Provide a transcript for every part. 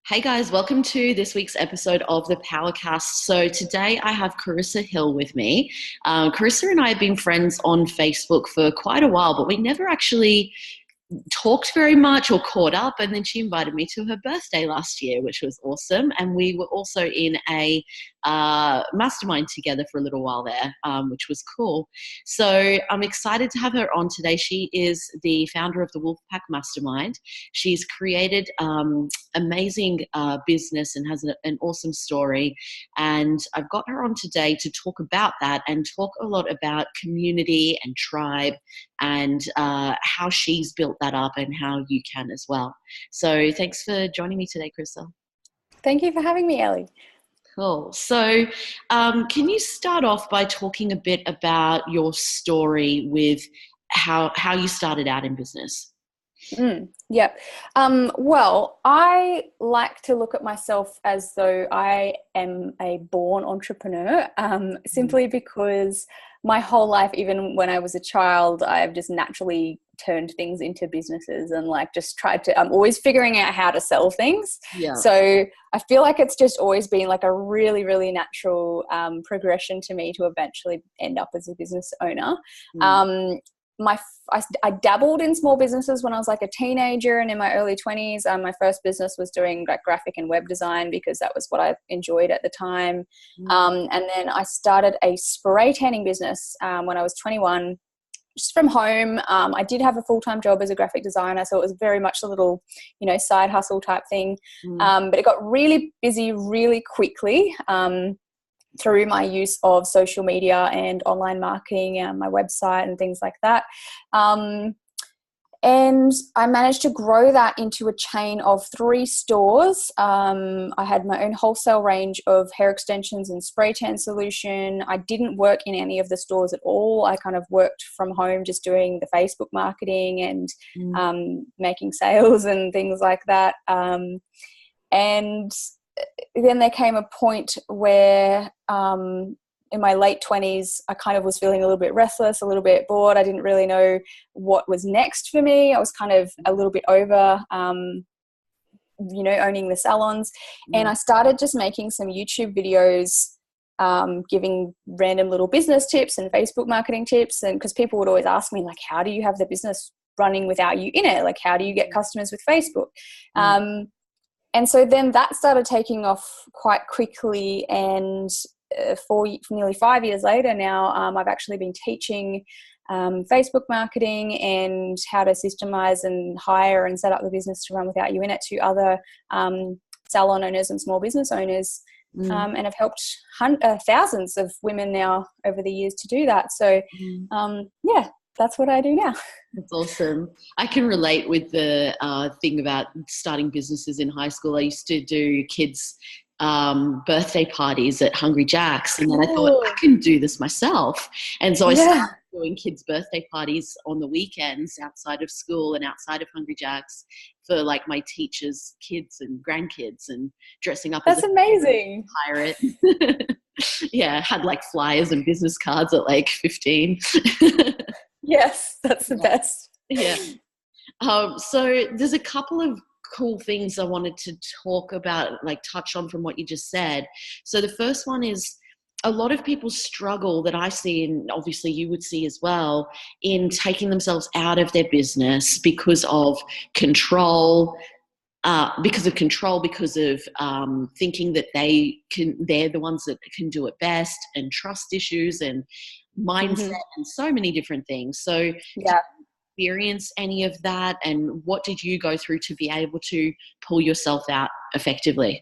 Hey guys, welcome to this week's episode of the Powercast. So today I have Carissa Hill with me. Carissa and I have been friends on Facebook for quite a while, but we never actually talked very much or caught up, and then she invited me to her birthday last year, which was awesome. And we were also in a mastermind together for a little while there, which was cool. So I'm excited to have her on today. She is the founder of the Wolfpack Mastermind. She's created amazing business and has an awesome story, and I've got her on today to talk about that and talk a lot about community and tribe and how she's built that up and how you can as well. So thanks for joining me today, Carissa. Thank you for having me, Ellie. Cool. So can you start off by talking a bit about your story with how you started out in business? Yeah. Well, I like to look at myself as though I am a born entrepreneur, simply because my whole life, even when I was a child, I've just naturally turned things into businesses and just tried to, I'm always figuring out how to sell things. Yeah. So I feel like it's just always been a really, really natural progression to me to eventually end up as a business owner. I dabbled in small businesses when I was a teenager and in my early 20s. My first business was doing graphic and web design because that was what I enjoyed at the time. And then I started a spray tanning business when I was 21, just from home. I did have a full-time job as a graphic designer, so it was very much a little, side hustle type thing. But it got really busy really quickly. Through my use of social media and online marketing and my website and things like that. And I managed to grow that into a chain of 3 stores. I had my own wholesale range of hair extensions and spray tan solution. I didn't work in any of the stores at all. I kind of worked from home, just doing the Facebook marketing and making sales and things like that. And then there came a point where in my late 20s, I kind of was feeling a little bit restless, a little bit bored. I didn't really know what was next for me. I was kind of a little bit over, owning the salons. And I started just making some YouTube videos, giving random little business tips and Facebook marketing tips. And because people would always ask me, how do you have the business running without you in it? How do you get customers with Facebook? And so then that started taking off quite quickly, and for nearly 5 years later now, I've actually been teaching Facebook marketing and how to systemize and hire and set up the business to run without you in it to other salon owners and small business owners, and I've helped thousands of women now over the years to do that. So, that's what I do now. That's awesome. I can relate with the thing about starting businesses in high school. I used to do kids' birthday parties at Hungry Jack's, and then I thought, I can do this myself. And so I started doing kids' birthday parties on the weekends outside of school and outside of Hungry Jack's for my teachers' kids and grandkids, and dressing up That's amazing. Pirate. Yeah, had flyers and business cards at 15. Yes, that's the best. Yeah. So there's a couple of cool things I wanted to talk about, touch on from what you just said. So the first one is a lot of people struggle that I see, and obviously you would see as well, in taking themselves out of their business because of control, because of thinking that they're the ones that can do it best, and trust issues and mindset and so many different things. So did you experience any of that, and what did you go through to be able to pull yourself out effectively?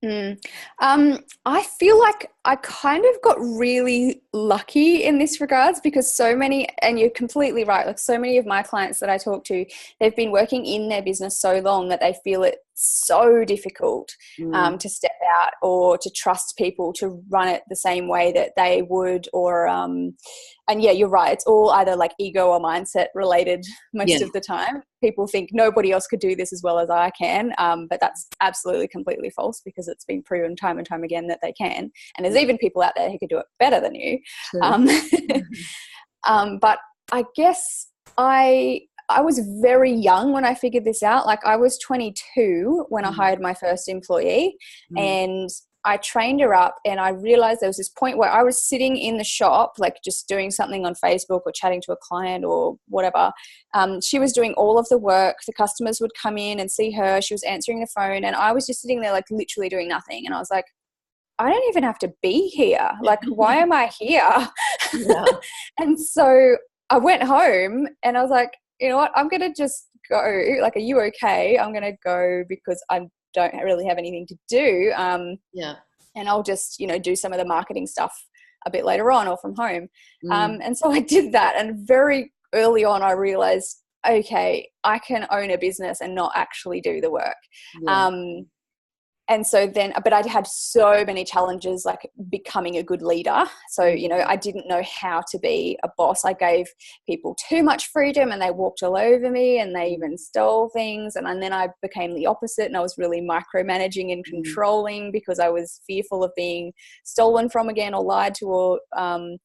I feel like I kind of got really lucky in this regards, because so many, and you're completely right, so many of my clients that I talk to, they've been working in their business so long that they feel it so difficult to step out or to trust people to run it the same way that they would, or and you're right, it's all either ego or mindset related most of the time. People think nobody else could do this as well as I can, but that's absolutely completely false, because it's been proven time and time again that they can, and there's even people out there who could do it better than you. But I guess I I was very young when I figured this out. Like I was 22 when I hired my first employee, and I trained her up, and I realized there was this point where I was sitting in the shop, like just doing something on Facebook or chatting to a client or whatever. She was doing all of the work. The customers would come in and see her. She was answering the phone, and I was just sitting there like literally doing nothing. And I was like, I don't even have to be here. Like, why am I here? Yeah. And so I went home and I was like, you know what, I'm going to just go. Like, are you okay? I'm going to go because I don't really have anything to do. Yeah. And I'll just, do some of the marketing stuff a bit later on or from home. And so I did that. And very early on, I realized, okay, I can own a business and not actually do the work. Yeah. And so then, but I had so many challenges, like becoming a good leader. So, I didn't know how to be a boss. I gave people too much freedom and they walked all over me and they even stole things. And then I became the opposite, and I was really micromanaging and controlling because I was fearful of being stolen from again or lied to. Or, and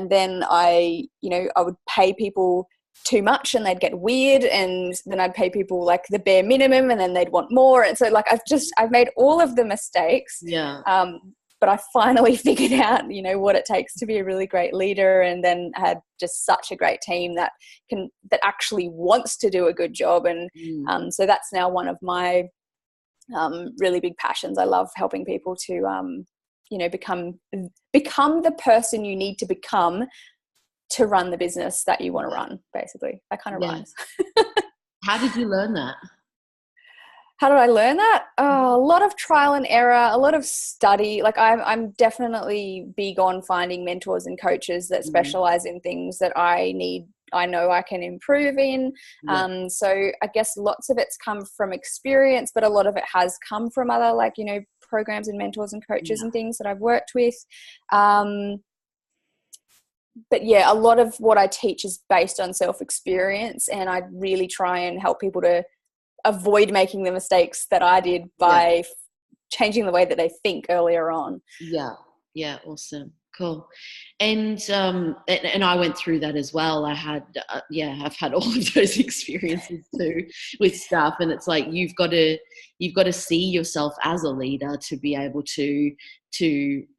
then I would pay people too much and they'd get weird, and then I'd pay people like the bare minimum and then they'd want more. And so like I've made all of the mistakes, but I finally figured out what it takes to be a really great leader, and then had just such a great team that actually wants to do a good job. And so that's now one of my really big passions. I love helping people to become the person you need to become to run the business that you want to run, basically. That kind of rhymes. How did you learn that? How did I learn that? A lot of trial and error, a lot of study. Like I'm definitely big on finding mentors and coaches that specialize in things that I know I can improve in. So I guess lots of it's come from experience, but a lot of it has come from other programs and mentors and coaches and things that I've worked with. But yeah, a lot of what I teach is based on self-experience, and I really try and help people to avoid making the mistakes that I did by changing the way that they think earlier on. Yeah, awesome, cool. And I went through that as well. I had I've had all of those experiences too with stuff, and it's like you've got to see yourself as a leader to be able to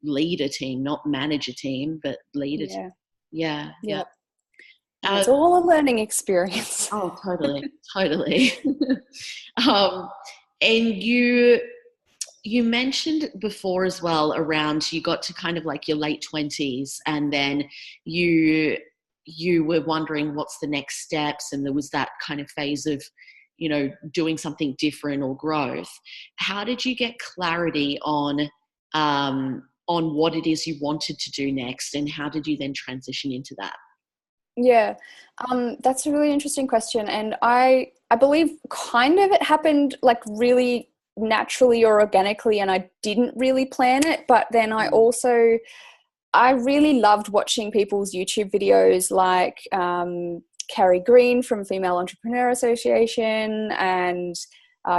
lead a team, not manage a team, but lead a team. Yeah. It's all a learning experience. Oh, totally. And you mentioned before as well around you got to kind of like your late 20s, and then you were wondering what's the next steps, and there was that kind of phase of doing something different or growth. How did you get clarity on what it is you wanted to do next, and how did you then transition into that? Yeah, that's a really interesting question. And I believe kind of it happened like really naturally or organically, and I didn't really plan it. But then I really loved watching people's YouTube videos, like Carrie Green from Female Entrepreneur Association, and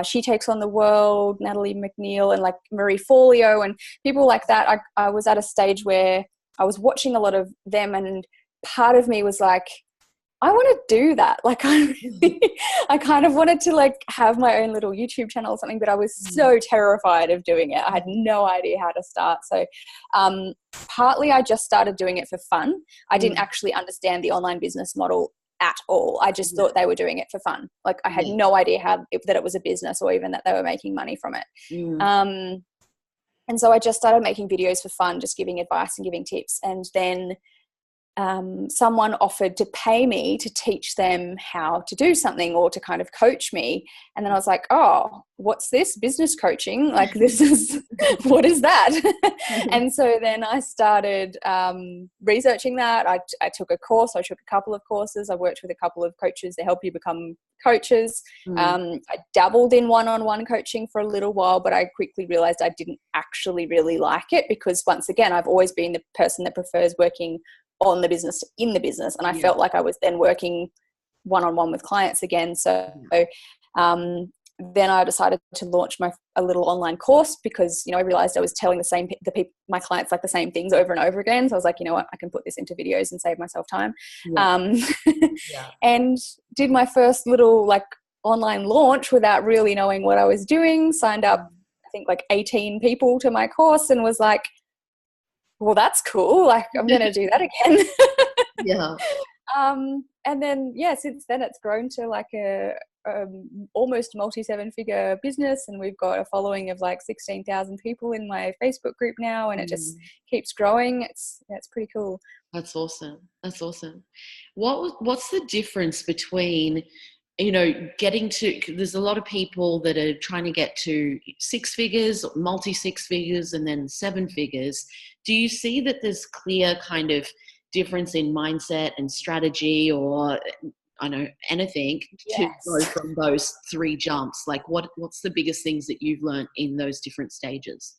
She Takes on the World, Natalie McNeil, and like Marie Forleo and people like that. I was at a stage where I was watching a lot of them, and part of me was like, I want to do that. Like I kind of wanted to like have my own little YouTube channel or something, but I was so terrified of doing it. I had no idea how to start. So partly I just started doing it for fun. I didn't actually understand the online business model at all. I just thought they were doing it for fun. Like I had no idea that it was a business, or even that they were making money from it. And so I just started making videos for fun, just giving advice and giving tips. And then someone offered to pay me to teach them how to do something, or to kind of coach me. And then I was like, oh, what's this? Business coaching? Like this is, what is that? And so then I started researching that. I took a course. I took a couple of courses. I worked with a couple of coaches to help you become coaches. I dabbled in one-on-one coaching for a little while, but I quickly realized I didn't actually really like it, because once again, I've always been the person that prefers working on the business to in the business. And I felt like I was then working one-on-one with clients again. So then I decided to launch a little online course because, I realized I was telling my clients like the same things over and over again. So I was like, you know what, I can put this into videos and save myself time. Yeah. Yeah. And did my first little like online launch without really knowing what I was doing, signed up, I think like 18 people to my course and was like, well, that's cool. Like I'm going to do that again. Yeah. And then, since then it's grown to like a almost multi-7-figure business, and we've got a following of like 16,000 people in my Facebook group now, and it just keeps growing. It's pretty cool. That's awesome. That's awesome. What's the difference between, getting to, there's a lot of people that are trying to get to 6 figures, multi 6 figures, and then 7 figures. Do you see that there's clear kind of difference in mindset and strategy, or anything to go from those 3 jumps? Like what's the biggest things that you've learned in those different stages?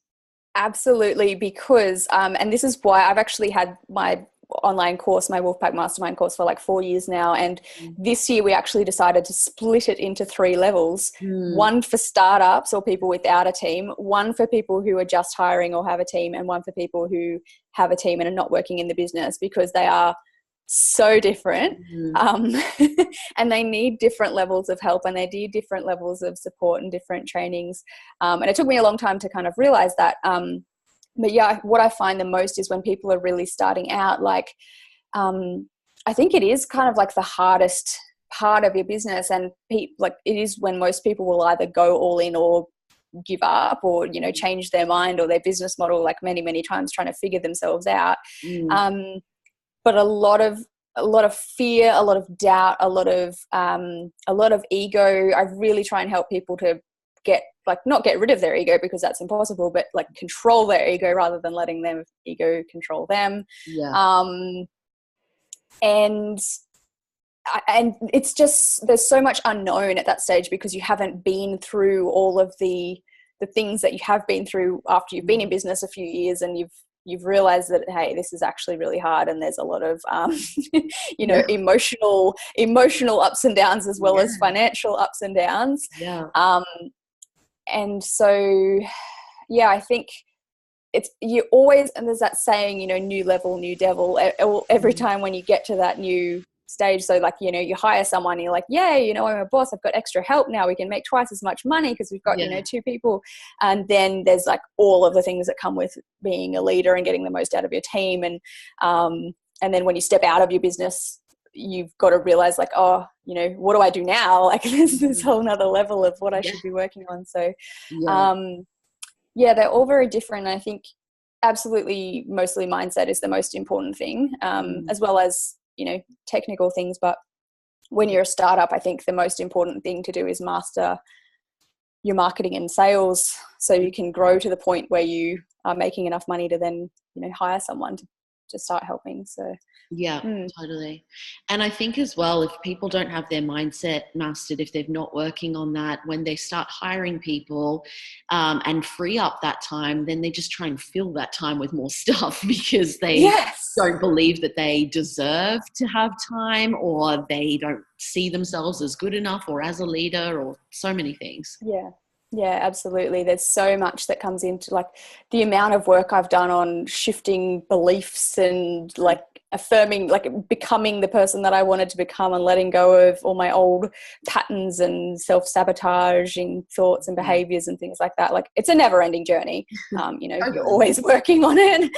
Absolutely, because and this is why I've actually had my online course, my Wolfpack Mastermind course, for like 4 years now, and this year we actually decided to split it into 3 levels. One for startups or people without a team, one for people who are just hiring or have a team, and one for people who have a team and are not working in the business, because they are so different. And they need different levels of help, and they need different levels of support and different trainings, and it took me a long time to kind of realize that. But yeah, what I find the most is when people are really starting out, like I think it is kind of like the hardest part of your business, and like it is when most people will either go all in or give up, or change their mind or their business model like many times, trying to figure themselves out. But a lot of fear, a lot of doubt, a lot of ego. I really try and help people to not get rid of their ego, because that's impossible, but like control their ego rather than letting their ego control them. And it's just, there's so much unknown at that stage, because you haven't been through all of the things that you have been through after you've been in business a few years, and you've realized that, hey, this is actually really hard, and there's a lot of emotional ups and downs, as well as financial ups and downs. And so I think you always, and there's that saying, new level, new devil, every time when you get to that new stage. So like, you hire someone and you're like, yay, I'm a boss, I've got extra help now, we can make twice as much money because we've got 2 people. And then there's like all of the things that come with being a leader and getting the most out of your team, and then when you step out of your business, you've got to realize like, oh, what do I do now? Like there's this whole nother level of what I should be working on. So they're all very different. I think absolutely mostly mindset is the most important thing, as well as technical things. But when you're a startup, I think the most important thing to do is master your marketing and sales, so you can grow to the point where you are making enough money to then hire someone to start helping. So totally. And I think as well, if people don't have their mindset mastered, if they're not working on that, when they start hiring people and free up that time, then they just try and fill that time with more stuff, because they don't believe that they deserve to have time, or they don't see themselves as good enough or as a leader, or so many things. Yeah, absolutely. There's so much that comes into like the amount of work I've done on shifting beliefs and like affirming, like becoming the person that I wanted to become, and letting go of all my old patterns and self-sabotaging thoughts and behaviors and things like that. Like it's a never ending journey. You're always working on it.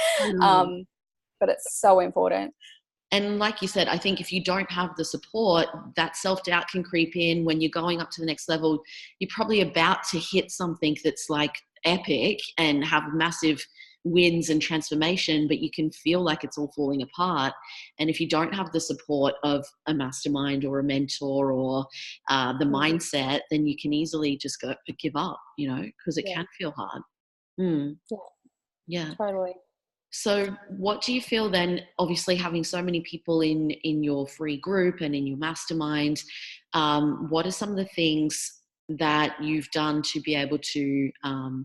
But it's so important. And like you said, I think if you don't have the support, that self-doubt can creep in when you're going up to the next level. You're probably about to hit something that's like epic and have massive wins and transformation, but you can feel like it's all falling apart. And if you don't have the support of a mastermind or a mentor or the mindset, then you can easily just give up, because it can feel hard. Yeah. Totally. So what do you feel then, obviously having so many people in your free group and in your mastermind, what are some of the things that you've done to be able to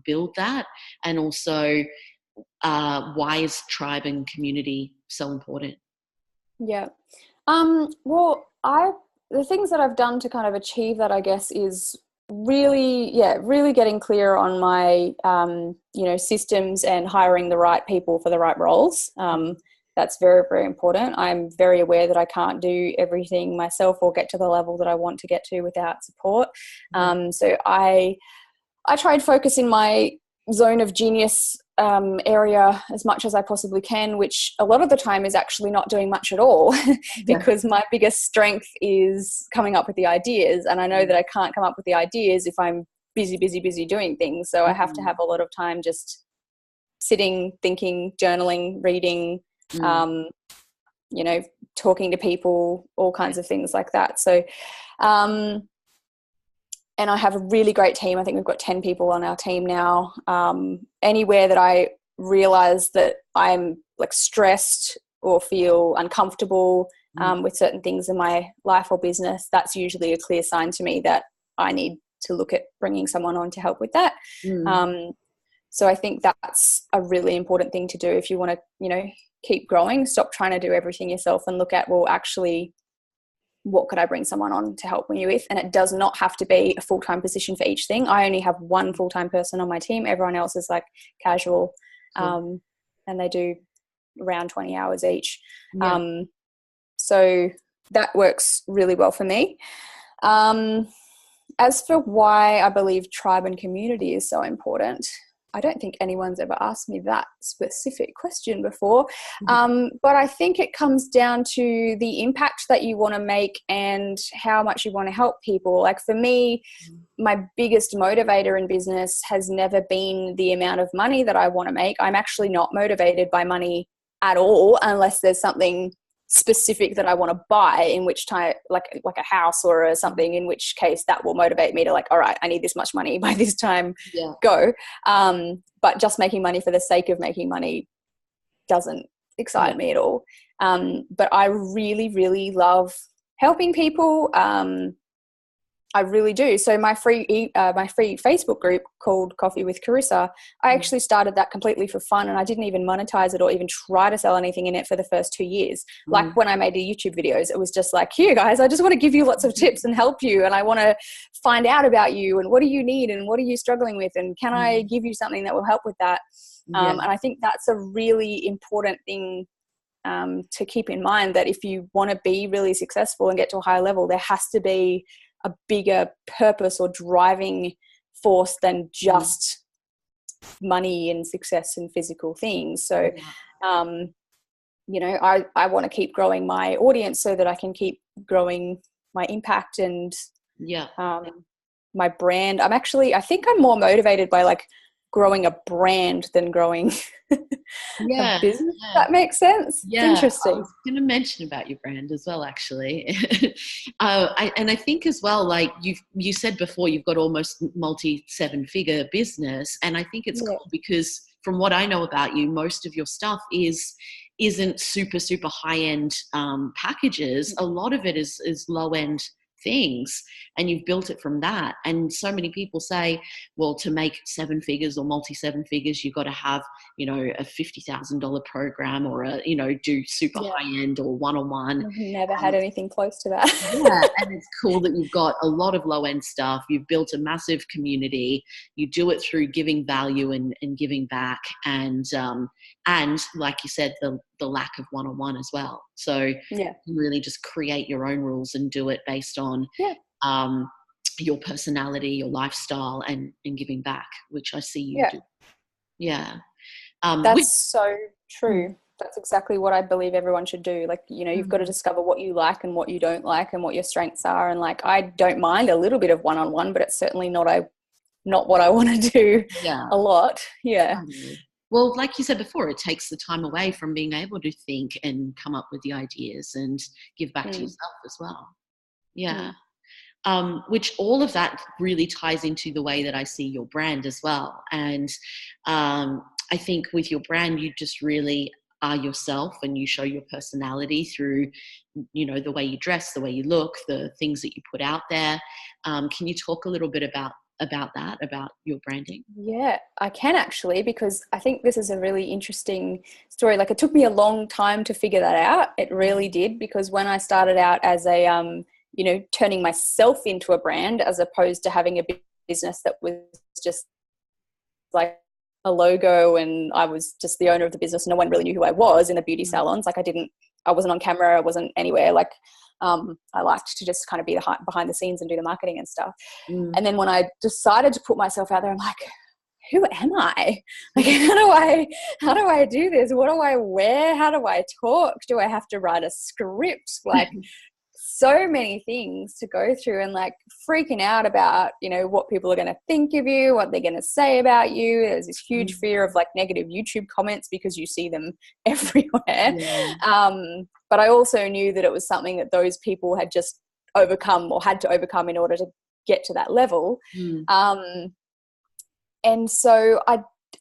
build that? And also, why is tribe and community so important? Yeah. Well, the things that I've done to kind of achieve that, I guess, is really getting clear on my, systems and hiring the right people for the right roles. That's very, very important. I'm very aware that I can't do everything myself or get to the level that I want to get to without support. So I try and focus in my zone of genius area as much as I possibly can, which a lot of the time is actually not doing much at all because my biggest strength is coming up with the ideas. And I know that I can't come up with the ideas if I'm busy doing things. So I have to have a lot of time just sitting, thinking, journaling, reading, talking to people, all kinds of things like that. So, and I have a really great team. I think we've got 10 people on our team now. Anywhere that I realize that I'm like stressed or feel uncomfortable with certain things in my life or business, that's usually a clear sign to me that I need to look at bringing someone on to help with that. So I think that's a really important thing to do if you want to, keep growing. Stop trying to do everything yourself and look at, well, actually, what could I bring someone on to help me with? And it does not have to be a full-time position for each thing. I only have one full-time person on my team. Everyone else is like casual, and they do around 20 hours each. So that works really well for me. As for why I believe tribe and community is so important, I don't think anyone's ever asked me that specific question before. But I think it comes down to the impact that you want to make and how much you want to help people. Like for me, my biggest motivator in business has never been the amount of money that I want to make. I'm actually not motivated by money at all unless there's something specific that I want to buy, in which time, like a house or something, in which case that will motivate me to like, all right, I need this much money by this time, go. But just making money for the sake of making money doesn't excite me at all. But I really, really love helping people. I really do. So my free Facebook group called Coffee with Carissa, I actually started that completely for fun, and I didn't even monetize it or even try to sell anything in it for the first 2 years. Like when I made the YouTube videos, it was just like, here guys, I just want to give you lots of tips and help you, and I want to find out about you and what do you need and what are you struggling with, and can I give you something that will help with that? And I think that's a really important thing to keep in mind, that if you want to be really successful and get to a higher level, there has to be a bigger purpose or driving force than just money and success and physical things. So, I want to keep growing my audience so that I can keep growing my impact and my brand. I think I'm more motivated by like growing a brand than growing a business. That makes sense. It's interesting. I was going to mention about your brand as well, actually. I think as well, like you said before, you've got almost multi 7-figure business, and I think it's cool because from what I know about you, most of your stuff isn't super high end packages. A lot of it is low end things, and you've built it from that. And so many people say, well, to make 7 figures or multi 7 figures, you've got to have, a $50,000 program or do super high end or one-on-one. I've never had anything close to that. And it's cool that you've got a lot of low end stuff. You've built a massive community. You do it through giving value and giving back. And like you said, the lack of one-on-one as well. So you really just create your own rules and do it based on your personality, your lifestyle, and giving back, which I see you do. That's so true. That's exactly what I believe everyone should do. Like, you've got to discover what you like and what you don't like and what your strengths are. And like, I don't mind a little bit of one-on-one, but it's certainly not what I want to do a lot. Well, like you said before, it takes the time away from being able to think and come up with the ideas and give back to yourself as well. Which all of that really ties into the way that I see your brand as well. And I think with your brand, you just really are yourself, and you show your personality through, the way you dress, the way you look, the things that you put out there. Can you talk a little bit about that, about your branding? Yeah, I can actually, because I think this is a really interesting story. Like, it took me a long time to figure that out. It really did, because when I started out as a you know, turning myself into a brand as opposed to having a business that was just like a logo and I was just the owner of the business. No one really knew who I was in the beauty salons. Like I wasn't on camera. I wasn't anywhere. Like I liked to just kind of be behind the scenes and do the marketing and stuff. And then when I decided to put myself out there, I'm like, who am I? Like, how do I do this? What do I wear? How do I talk? Do I have to write a script? Like so many things to go through, and like freaking out about, you know, what people are going to think of you, what they're going to say about you. There's this huge fear of like negative YouTube comments because you see them everywhere. But I also knew that it was something that those people had just overcome or had to overcome in order to get to that level. And so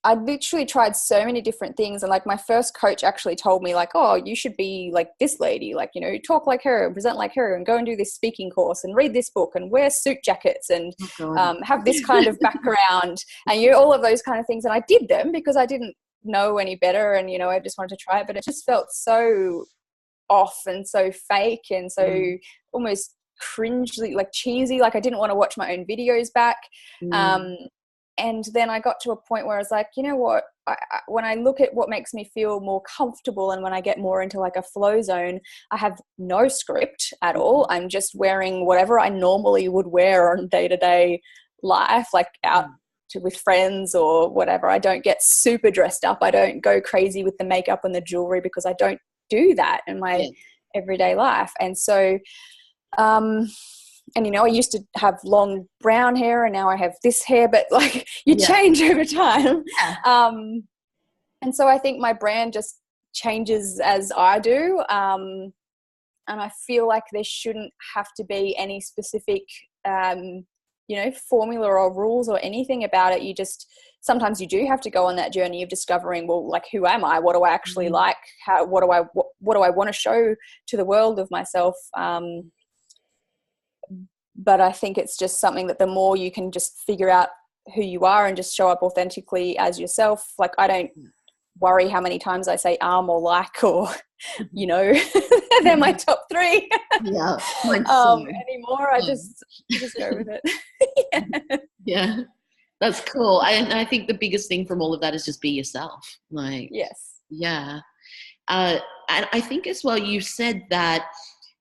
I literally tried so many different things. And like my first coach actually told me like, oh, you should be like this lady, like, you know, talk like her and present like her and go and do this speaking course and read this book and wear suit jackets and have this kind of background and, you know, all of those kind of things. And I did them because I didn't know any better. And, you know, I just wanted to try it, but it just felt so off and so fake and so almost cringely, like cheesy. Like I didn't want to watch my own videos back. And then I got to a point where I was like, you know what, when I look at what makes me feel more comfortable and when I get more into like a flow zone, I have no script at all. I'm just wearing whatever I normally would wear on day-to-day life, like out with friends or whatever. I don't get super dressed up. I don't go crazy with the makeup and the jewelry because I don't do that in my everyday life. And so, and, you know, I used to have long brown hair and now I have this hair, but like you change over time. And so I think my brand just changes as I do. And I feel like there shouldn't have to be any specific, you know, formula or rules or anything about it. You just, sometimes you do have to go on that journey of discovering, well, like, who am I? What do I actually like? What do I want to show to the world of myself? But I think it's just something that the more you can just figure out who you are and just show up authentically as yourself. Like I don't worry how many times I say or like, or, you know, they're my top three. Anymore. I just go with it. Yeah. That's cool. And I think the biggest thing from all of that is just be yourself. Like, yeah. And I think as well, you said that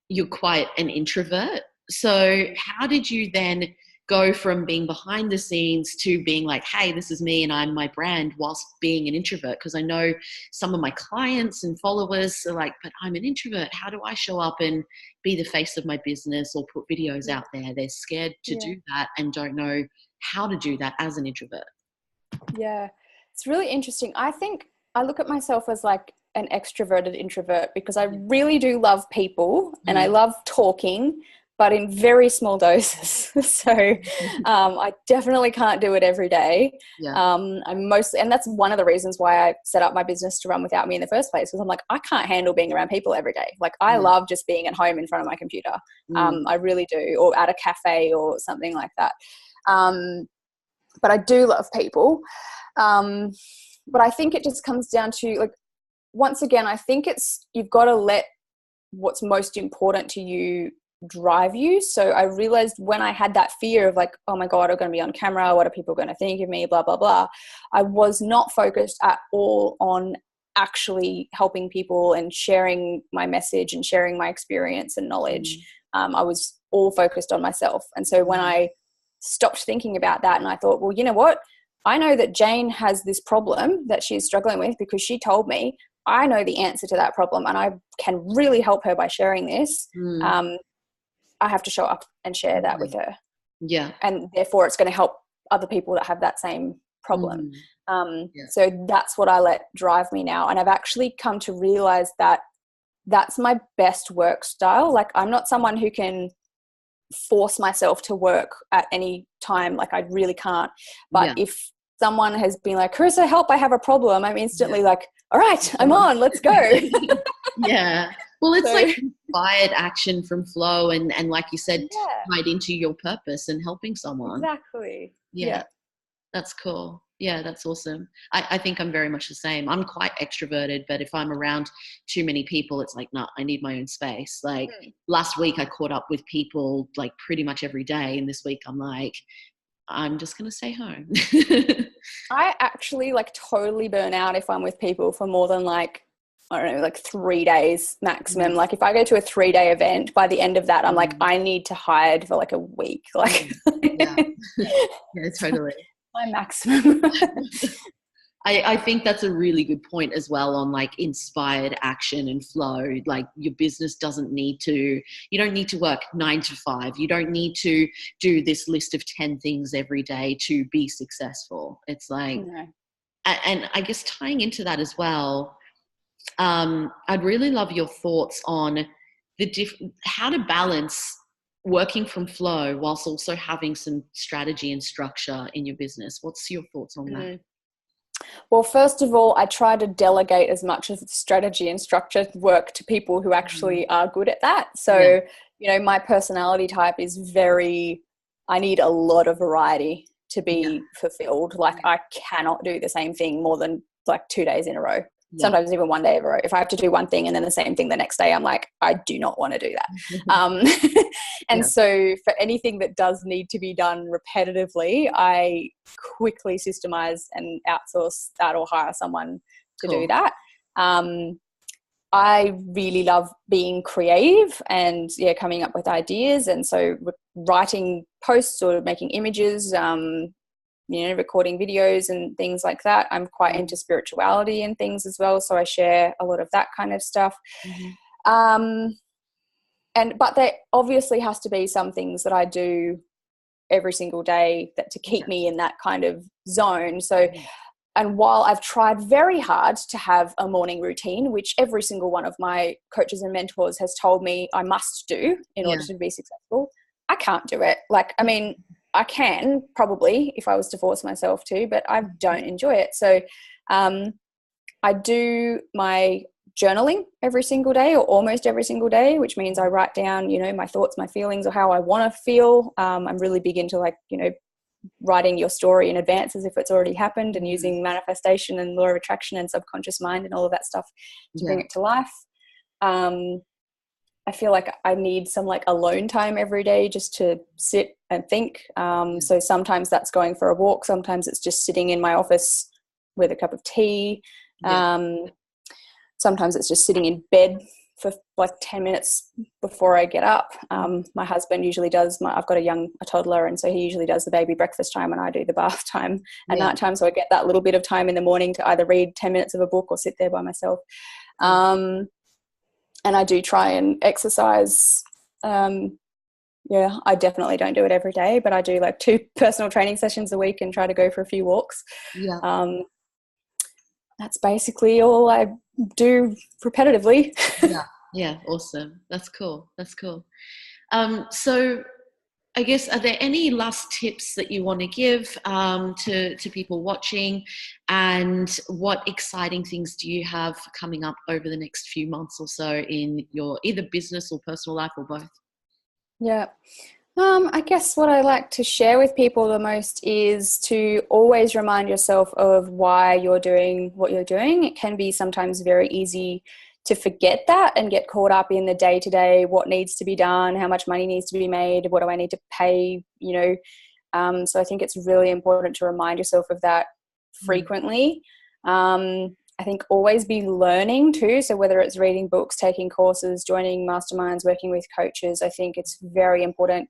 you're quite an introvert. So how did you then go from being behind the scenes to being like, hey, this is me and I'm my brand, whilst being an introvert? Because I know some of my clients and followers are like, but I'm an introvert. How do I show up and be the face of my business or put videos out there? They're scared to do that and don't know how to do that as an introvert. Yeah, it's really interesting. I think I look at myself as like an extroverted introvert because I really do love people and I love talking, but in very small doses. So I definitely can't do it every day. I'm mostly, and that's one of the reasons why I set up my business to run without me in the first place, because I'm like, I can't handle being around people every day. Like I love just being at home in front of my computer. I really do, or at a cafe or something like that. But I do love people. But I think it just comes down to, like, once again, I think you've got to let what's most important to you drive you. So I realized when I had that fear of like, oh my God, I'm going to be on camera, what are people going to think of me, blah, blah, blah. I was not focused at all on actually helping people and sharing my message and sharing my experience and knowledge. I was all focused on myself. And so when I stopped thinking about that and I thought, well, you know what? I know that Jane has this problem that she's struggling with because she told me. I know the answer to that problem and I can really help her by sharing this. I have to show up and share that with her. Yeah. And therefore it's going to help other people that have that same problem. So that's what I let drive me now. And I've actually come to realize that that's my best work style. Like I'm not someone who can force myself to work at any time. Like I really can't. But if someone has been like, Carissa, help, I have a problem, I'm instantly like, all right, I'm on, let's go. Well, it's like inspired action from flow and like you said, tied into your purpose and helping someone. Exactly. That's cool. Yeah, that's awesome. I think I'm very much the same. I'm quite extroverted, but if I'm around too many people, it's like, no, I need my own space. Like last week I caught up with people like pretty much every day. And this week I'm like, I'm just going to stay home. I actually like totally burn out if I'm with people for more than like, I don't know, like 3 days maximum. Like if I go to a 3-day event, by the end of that, I'm like, I need to hide for like a week. Like, yeah, totally. My maximum. I think that's a really good point as well on like inspired action and flow. Like your business doesn't need to, you don't need to work 9 to 5. You don't need to do this list of 10 things every day to be successful. It's like, and I guess tying into that as well, I'd really love your thoughts on how to balance working from flow whilst also having some strategy and structure in your business. What's your thoughts on that? Well, first of all, I try to delegate as much of the strategy and structure work to people who actually are good at that. So, you know, my personality type is I need a lot of variety to be fulfilled. Like I cannot do the same thing more than like 2 days in a row. Sometimes even 1 day in a row. If I have to do one thing and then the same thing the next day, I'm like, I do not want to do that. And so for anything that does need to be done repetitively, I quickly systemize and outsource that or hire someone to do that. I really love being creative and coming up with ideas. And so writing posts or making images, recording videos and things like that. I'm quite into spirituality and things as well. So I share a lot of that kind of stuff. But there obviously has to be some things that I do every single day to keep me in that kind of zone. So, and while I've tried very hard to have a morning routine, which every single one of my coaches and mentors has told me I must do in order to be successful, I can't do it. Like, I mean, I can probably if I was to force myself to, but I don't enjoy it. So I do my journaling every single day or almost every single day, which means I write down, my thoughts, my feelings, or how I want to feel. I'm really big into writing your story in advance as if it's already happened and using manifestation and law of attraction and subconscious mind and all of that stuff to bring it to life. I feel like I need some alone time every day just to sit and think. So sometimes that's going for a walk. Sometimes it's just sitting in my office with a cup of tea. Sometimes it's just sitting in bed for 10 minutes before I get up. My husband usually does I've got a toddler, and so he usually does the baby breakfast time and I do the bath time at night time. So I get that little bit of time in the morning to either read 10 minutes of a book or sit there by myself. And I do try and exercise. I definitely don't do it every day, but I do 2 personal training sessions a week and try to go for a few walks. That's basically all I do repetitively. Yeah, awesome. That's cool. So I guess, are there any last tips that you want to give to people watching, and what exciting things do you have coming up over the next few months or so in your either business or personal life or both? I guess what I like to share with people the most is to always remind yourself of why you're doing what you're doing. It can be sometimes very easy to forget that and get caught up in the day-to-day, what needs to be done, how much money needs to be made, what do I need to pay, So I think it's really important to remind yourself of that frequently. I think always be learning too. So whether it's reading books, taking courses, joining masterminds, working with coaches, I think it's very important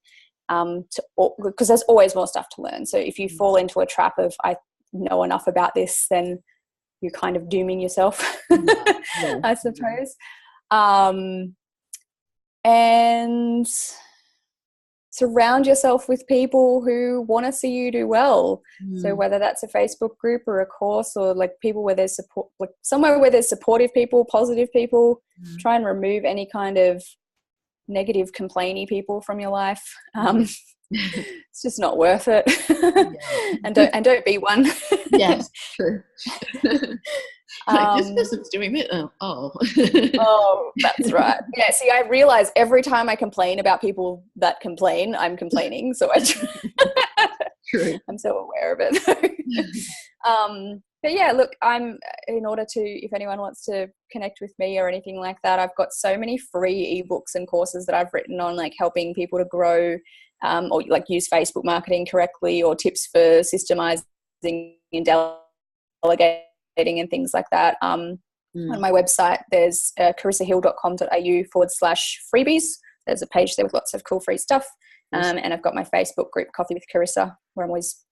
because there's always more stuff to learn. So if you fall into a trap of I know enough about this, then you're kind of dooming yourself, I suppose. And surround yourself with people who want to see you do well. So whether that's a Facebook group or a course or people where there's support, somewhere where there's supportive people, positive people, try and remove any kind of negative complainy people from your life. It's just not worth it. and don't be one. Yes, true. This person's doing it. Oh, that's right. Yeah, see, I realize every time I complain about people that complain, I'm complaining. So True. I'm so aware of it. But yeah, look, in order to, if anyone wants to connect with me or anything like that, I've got so many free ebooks and courses that I've written on like helping people to grow or like use Facebook marketing correctly, or tips for systemizing and delegating and things like that. On my website, there's carissahill.com.au/freebies. There's a page there with lots of cool free stuff. And I've got my Facebook group, Coffee with Carissa, where I'm always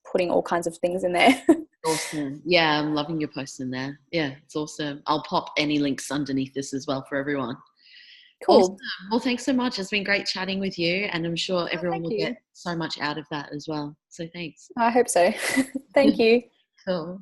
putting all kinds of things in there. Awesome. Yeah, I'm loving your post in there. Yeah, it's awesome. I'll pop any links underneath this as well for everyone. Cool. Awesome. Well, thanks so much. It's been great chatting with you, and I'm sure everyone will get so much out of that as well. So thanks. I hope so. Thank you. Cool.